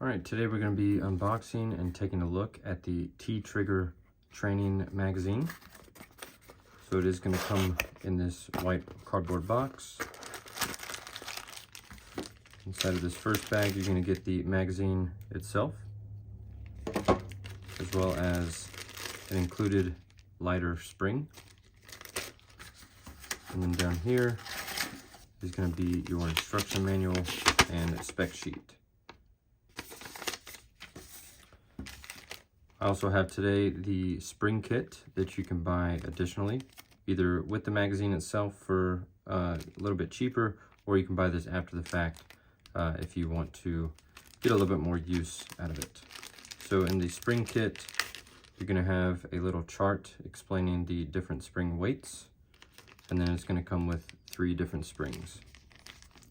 All right, today we're going to be unboxing and taking a look at the TTrigger training magazine. So it is going to come in this white cardboard box. Inside of this first bag, you're going to get the magazine itself, as well as an included lighter spring. And then down here is going to be your instruction manual and spec sheet. I also have today the spring kit that you can buy additionally, either with the magazine itself for a little bit cheaper, or you can buy this after the fact if you want to get a little bit more use out of it. So in the spring kit, you're going to have a little chart explaining the different spring weights, and then it's going to come with 3 different springs.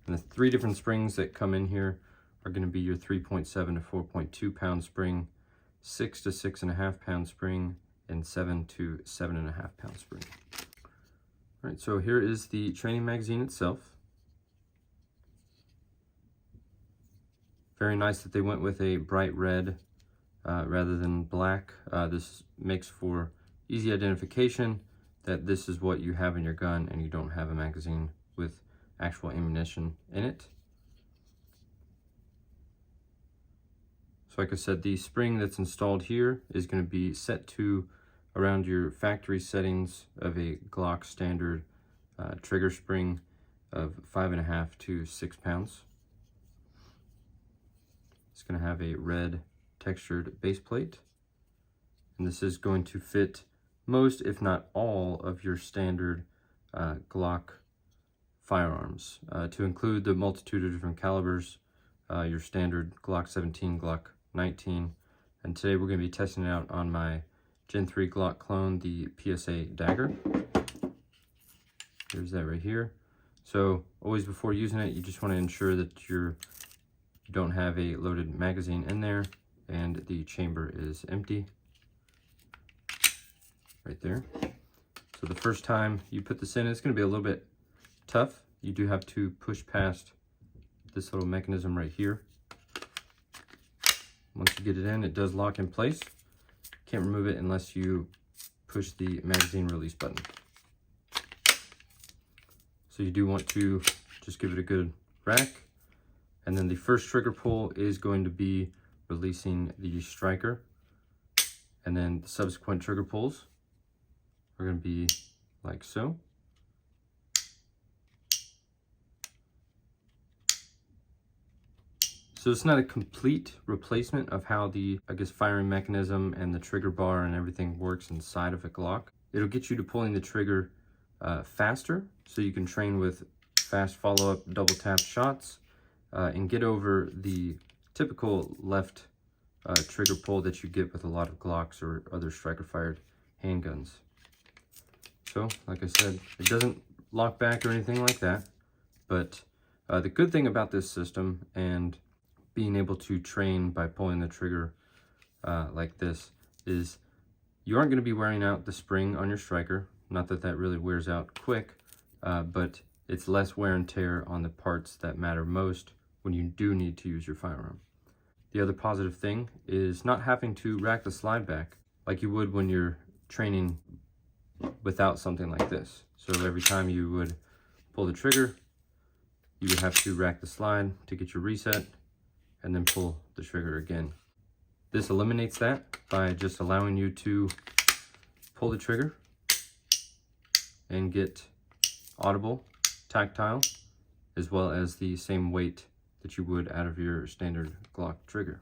And the 3 different springs that come in here are going to be your 3.7 to 4.2 pound spring, 6 to 6.5 pound spring, and 7 to 7.5 pound spring. All right, so here is the training magazine itself. Very nice that they went with a bright red rather than black. This makes for easy identification that this is what you have in your gun and you don't have a magazine with actual ammunition in it. So like I said, the spring that's installed here is going to be set to around your factory settings of a Glock standard trigger spring of 5.5 to 6 pounds. It's going to have a red textured base plate, and this is going to fit most, if not all, of your standard Glock firearms, to include the multitude of different calibers, your standard Glock 17, Glock 19, and today we're going to be testing it out on my Gen 3 Glock clone, the PSA Dagger. Here's that right here. So always before using it, you just want to ensure that you don't have a loaded magazine in there and the chamber is empty. Right there. So the first time you put this in, it's going to be a little bit tough. You do have to push past this little mechanism right here. Once you get it in, it does lock in place. Can't remove it unless you push the magazine release button. So you do want to just give it a good rack. And then the first trigger pull is going to be releasing the striker. And then the subsequent trigger pulls are going to be like so. So it's not a complete replacement of how the, firing mechanism and the trigger bar and everything works inside of a Glock. It'll get you to pulling the trigger faster, so you can train with fast follow-up double tap shots and get over the typical left trigger pull that you get with a lot of Glocks or other striker-fired handguns. So, like I said, it doesn't lock back or anything like that, but the good thing about this system and being able to train by pulling the trigger like this is you aren't going to be wearing out the spring on your striker. Not that that really wears out quick, but it's less wear and tear on the parts that matter most when you do need to use your firearm. The other positive thing is not having to rack the slide back like you would when you're training without something like this. So every time you would pull the trigger, you would have to rack the slide to get your reset and then pull the trigger again. This eliminates that by just allowing you to pull the trigger and get audible, tactile, as well as the same weight that you would out of your standard Glock trigger.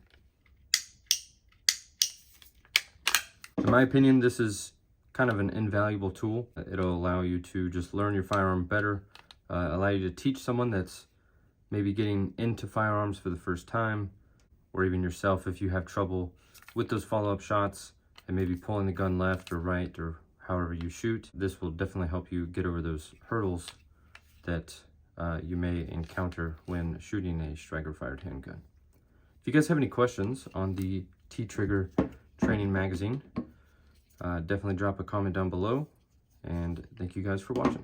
In my opinion, this is kind of an invaluable tool. It'll allow you to just learn your firearm better, allow you to teach someone that's maybe getting into firearms for the first time, or even yourself if you have trouble with those follow-up shots and maybe pulling the gun left or right or however you shoot. This will definitely help you get over those hurdles that you may encounter when shooting a striker-fired handgun. If you guys have any questions on the TTrigger training magazine, definitely drop a comment down below, and thank you guys for watching.